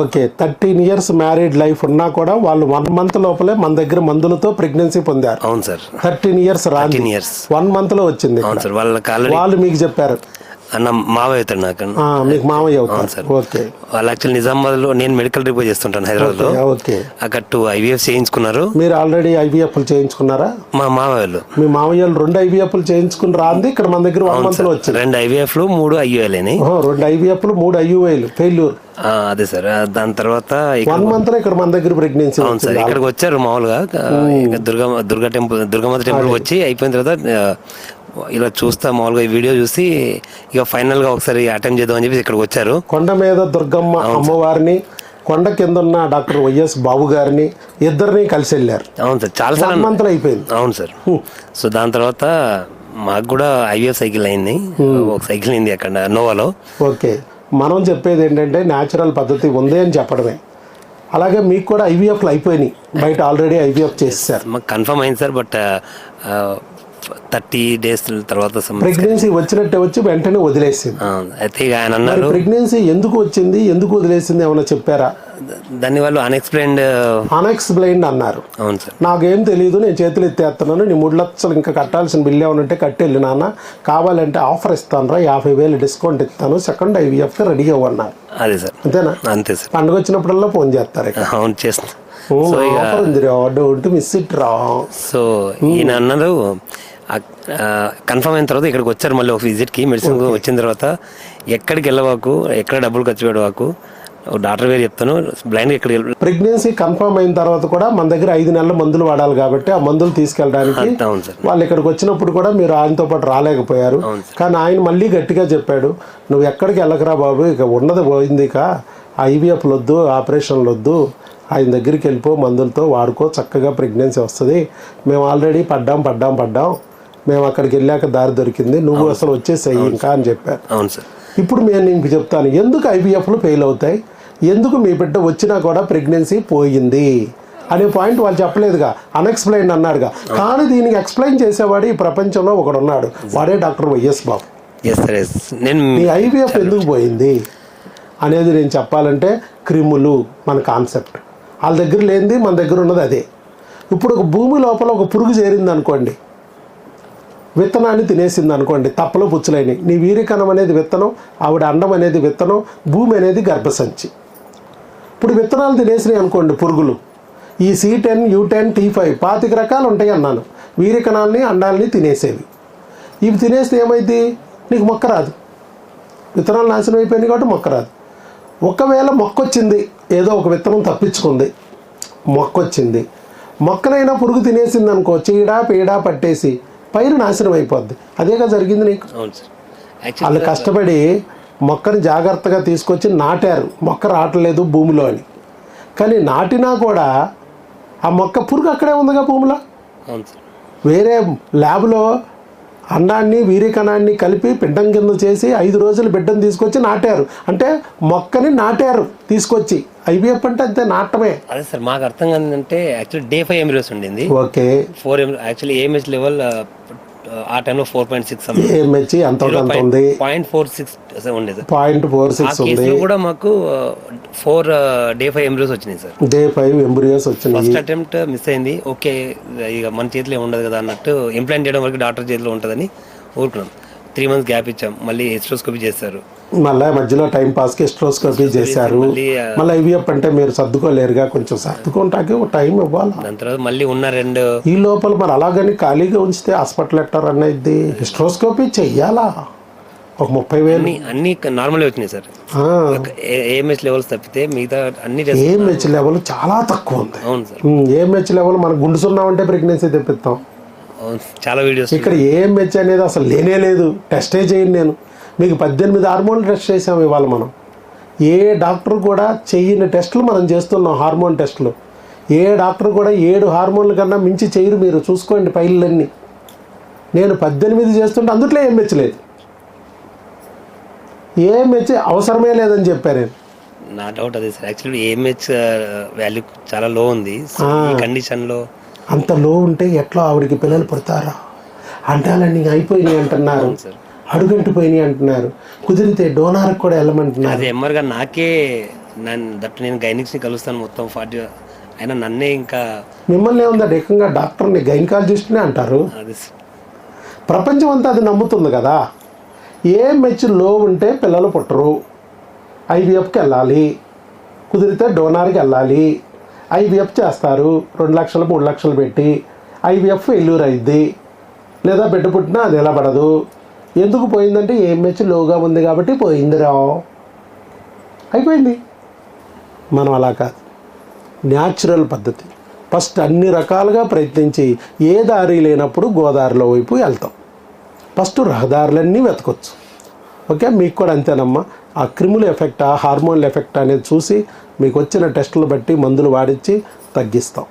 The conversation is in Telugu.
ఓకే 13 ఇయర్స్ మ్యారీడ్ లైఫ్ ఉన్నా కూడా వాళ్ళు 1 మంత్ లోపలే మన దగ్గర మందులతో ప్రెగ్నెన్సీ పొందారు. అవును సార్. 13 ఇయర్స్ రాంది 1 మంత్ లో వచ్చింది. అవును సార్. వాళ్ళు మీకు చెప్పారు అన్న మావయ్య అవుతాడు నాకు. మీకు మావయ్య అవుతారు సార్. ఓకే. వాళ్ళు యాక్చువల్ నిజామాబాద్ లో నేను మెడికల్ రిపోర్ట్ చేస్తుంటాను హైదరాబాద్ లో. ఓకే. అక్కడ 2 IVF చేయించుకున్నారు. మీరు ఆల్రెడీ IVF చేయించుకున్నారా? మా మావయ్యలు మీ మావయ్యలు 2 IVF చేయించుకుని రాంది ఇక్కడ మన దగ్గర 1 మంత్ లో వచ్చింది. 2 IVF 3 IUL అని. 2 IVF 3 IUL ఫెయిల్యూర్. అదే సార్. దాని తర్వాత 1 మంత్ లో ఇక్కడ మన దగ్గర ప్రెగ్నెన్సీ. అవును సార్. ఇక్కడికి వచ్చారు మామూలుగా దుర్గా దుర్గామాత టెంపుల్ వచ్చి అయిపోయిన తర్వాత ఇలా చూస్తా మామూలుగా ఈ వీడియో చూసి ఇక ఫైనల్ గా ఒకసారి అటెంప్ట్ చేద్దాం అని చెప్పి ఇక్కడికి వచ్చారు. కొండ మీద దుర్గమ్మ అమ్మవారిని, కొండ కింద ఉన్న డాక్టర్ వైఎస్ బాబు గారిని ఇద్దరిని కలిసి వెళ్ళారు. అవును సార్. చాలా సార్ మంత్లు అయిపోయింది. అవును సార్. సో దాని తర్వాత మాకు కూడా IVF సైకిల్ అయింది. ఒక సైకిల్ అయింది అక్కడ నోవాలో. ఓకే. మనం చెప్పేది ఏంటంటే న్యాచురల్ పద్ధతి ఉంది అని చెప్పడమే. అలాగే మీకు కూడా IVFలు అయిపోయినాయి, బయట ఆల్రెడీ IVF చేసేసారు. మాకు కన్ఫర్మ్ అయింది సార్. బట్ 30 days తర్వాత ప్రెగ్నెన్సీ వచ్చినట్టే వచ్చి వెంటనే వదిలేసింది. అయితే ఆయన అన్నారు ప్రెగ్నెన్సీ ఎందుకు వచ్చింది, ఎందుకు వదిలేసింది ఏమైనా చెప్పారా? దాన్ని వాళ్ళు అన్ఎక్స్ప్లెయిన్డ్ అన్నారు. అవును సార్. నాకేం తెలియదు, నేను చేతులు ఎత్తేస్తున్నాను, నీ 3 లక్షలు ఇంకా కట్టాల్సిన బిల్లు ఏమైనా ఉంటే కట్టెళ్ళి నాన్న, కావాలంటే ఆఫర్ ఇస్తాను రా, 50,000 డిస్కౌంట్ ఇస్తాను, సెకండ్ IVF కి రెడీ అవ్వన్నారు. అదే సార్. అంతేనా? అంతే సార్. పండుగ వచ్చినప్పుడల్లా ఫోన్ చేస్తారు. అవును చేస్తాను. సో ఈయన అన్నారు కన్ఫర్మ్ అయిన తర్వాత ఇక్కడికి వచ్చారు. మళ్ళీ ఒక విజిట్కి మెడిసిన్ వచ్చిన తర్వాత ఎక్కడికి వెళ్ళవాకు, ఎక్కడ డబ్బులు ఖర్చు పెట్టవాకు, డాక్టర్ వేరు చెప్తాను, బ్లైండ్ ఎక్కడికి. ప్రెగ్నెన్సీ కన్ఫర్మ్ అయిన తర్వాత కూడా మన దగ్గర 5 నెలల మందులు వాడాలి కాబట్టి ఆ మందులు తీసుకెళ్ళడానికి వాళ్ళు ఇక్కడికి వచ్చినప్పుడు కూడా మీరు ఆయనతో పాటు రాలేకపోయారు. కానీ ఆయన మళ్ళీ గట్టిగా చెప్పాడు, నువ్వు ఎక్కడికి వెళ్ళకరా బాబు, ఇక ఉన్నది పోయింది, ఇక IVFలు వద్దు, ఆపరేషన్లు వద్దు, ఆయన దగ్గరికి వెళ్ళిపో, మందులతో వాడుకో, చక్కగా ప్రెగ్నెన్సీ వస్తుంది, మేము ఆల్రెడీ పడ్డాం, మేము అక్కడికి వెళ్ళాక దారి దొరికింది, నువ్వు అసలు వచ్చేసాయి ఇంకా అని చెప్పారు. అవును సార్. ఇప్పుడు నేను నీకు చెప్తాను ఎందుకు IVFలు ఫెయిల్ అవుతాయి, ఎందుకు మీ బిడ్డ వచ్చినా కూడా ప్రెగ్నెన్సీ పోయింది అనే పాయింట్ వాళ్ళు చెప్పలేదుగా, అన్ఎక్స్ప్లెయిన్డ్ అన్నాడుగా. కానీ దీనికి ఎక్స్ప్లెయిన్ చేసేవాడు ఈ ప్రపంచంలో ఒకడు ఉన్నాడు, వాడే డాక్టర్ వైఎస్ బాబు. ఈ IVF ఎందుకు పోయింది అనేది నేను చెప్పాలంటే క్రిములు మన కాన్సెప్ట్, వాళ్ళ దగ్గర లేనిది మన దగ్గర ఉన్నది అదే. ఇప్పుడు ఒక భూమి లోపల ఒక పురుగు చేరింది అనుకోండి, విత్తనాన్ని తినేసింది అనుకోండి, తప్పలో పుచ్చులైనవి, నీ వీరికణం అనేది విత్తనం, ఆవిడ అండం అనేది విత్తనం, భూమి అనేది గర్భసంచి. ఇప్పుడు విత్తనాలు తినేసినాయి అనుకోండి పురుగులు, ఈ C10, U10, T5 25 రకాలు ఉంటాయి అన్నాను, వీరికణాలని అండాలని తినేసేవి. ఇవి తినేస్తే ఏమైంది, నీకు మొక్క రాదు, విత్తనాలు నాశనం అయిపోయినాయి కాబట్టి మొక్క రాదు. ఒకవేళ మొక్క వచ్చింది, ఏదో ఒక విత్తనం తప్పించుకుంది, మొక్క వచ్చింది, మొక్కనైనా పురుగు తినేసింది అనుకో, చీడ పీడ పట్టేసి పైరు నాశనం అయిపోద్ది. అదేగా జరిగింది నీకు. వాళ్ళు కష్టపడి మొక్కని జాగ్రత్తగా తీసుకొచ్చి నాటారు, మొక్క రావట్లేదు భూమిలో అని. కానీ నాటినా కూడా ఆ మొక్క పురుగు అక్కడే ఉందిగా భూమిలో. వేరే ల్యాబ్లో అండాన్ని వీరికణాన్ని కలిపి పిండం కింద చేసి 5 రోజులు బిడ్డను తీసుకొచ్చి నాటారు, అంటే మొక్కని నాటారు తీసుకొచ్చి. IVF అంటే అంతే, నాటమే. అదే సార్. మాకు అర్థం కాదంటే యాక్చువల్లీ day 5 embryos ఉండింది. ఓకే. 4 యాక్చువల్లీ AMH లెవెల్ ఆ టైంలో 4.6 AMH అంత ఉంది, 0.46 ఉండేది, 0.46 ఉంది. కూడా మాకు 4 day 5 embryos వచ్చినాయి సార్. day 5 embryos వచ్చినాయి. ఫస్ట్ అటెంప్ట్ మిస్ అయింది. ఓకే, ఇక మన చేతిలో ఉండదు కదా అన్నట్టు, ఇంప్లాంట్ చేయడం వరకు డాక్టర్ చేతిలో ఉంటుందని ఊరుకున్నాం. 3 months గ్యాప్ ఇచ్చాం, మళ్ళీ ఎస్ట్రోస్కోపీ చేశారు, మళ్ళీ మధ్యలో టైం పాస్కి ఎస్ట్రోస్కోపీ చేశారు. మళ్ళీ IVF అంటే మీరు సర్దుకోలేరుగా, కొంచెం సర్దుకుంటాకి ఒక టైం ఇవ్వాలి. దాని తర్వాత మళ్ళీ ఉన్న 2 ఈ లోపల మరి అలాగని ఖాళీగా ఉంచితే హాస్పిటల్ ఎట్టారు అనేది, ఎస్ట్రోస్కోపీ చెయ్యాలా, ఒక 30,000 అన్ని నార్మల్ వచ్చినాయి సార్. AMH లెవెల్స్ తప్పితే మిగతా అన్ని AMH లెవెల్ చాలా తక్కువ ఉంది. అవును సార్. AMH లెవెల్ మనం గుండుసున్నామంటే ప్రెగ్నెన్సీ తెప్పిస్తాం. చాలా వీడియోస్. ఇక్కడ AMH అనేది అసలు లేనే లేదు, టెస్టే చేయను నేను. మీకు 18 హార్మోన్ టెస్ట్ చేసాము ఇవాళ మనం. ఏ డాక్టర్ కూడా చెయ్యని టెస్టులు మనం చేస్తున్నాం, హార్మోన్ టెస్టులు. ఏ డాక్టర్ కూడా 7 హార్మోన్ల కన్నా మించి చేయరు. మీరు చూసుకోండి ఫైళ్ళన్నీ. నేను 18 చేస్తుంటే అందుట్లో AMH లేదు, AMH అవసరమే లేదని చెప్పాను నేను. నా డౌట్ అదే సార్. యాక్చువల్లీ AMH వాల్యూ చాలా లో ఉంది ఈ కండిషన్లో. అంత లో ఉంటే ఎట్లా ఆవిడకి పిల్లలు పుడతారా, అంటాలని అయిపోయినాయి అంటున్నారు. అడుగంటిపోయినాయి అంటున్నారు. కుదిరితే డోనార్కి కూడా వెళ్ళమంటున్నారు. అది ఎంఆర్గా నాకే నేను గైనిక్స్ని కలుస్తాను మొత్తం 40 అయినా నన్నే ఇంకా మిమ్మల్ని ఏముందా ఏకంగా డాక్టర్ని గైనకాలజిస్ట్నే అంటారు. అది ప్రపంచం అంతా అది నమ్ముతుంది కదా. AMH లో ఉంటే పిల్లలు పుట్టరు, IVFకి వెళ్ళాలి, కుదిరితే డోనార్కి వెళ్ళాలి. IVF చేస్తారు 2 లక్షలు 3 లక్షలు పెట్టి. IVF ఫెయిల్యూర్ అయింది, లేదా బిడ్డ పుట్టినా అది నిలబడదు. ఎందుకు పోయిందంటే AMH లోగా ఉంది కాబట్టి పోయిందిరా, అయిపోయింది. మనం అలా కాదు, న్యాచురల్ పద్ధతి. ఫస్ట్ అన్ని రకాలుగా ప్రయత్నించి ఏ దారి లేనప్పుడు గోదావరిలో వైపు వెళ్తాం. ఫస్ట్ రహదారులన్నీ వెతకొచ్చు. ఓకే, మీకు కూడా అంతేనమ్మా. ఆ క్రిముల ఎఫెక్టా హార్మోన్ల ఎఫెక్ట్ అనేది చూసి మీకు వచ్చిన టెస్టులు బట్టి మందులు వాడించి తగ్గిస్తాం.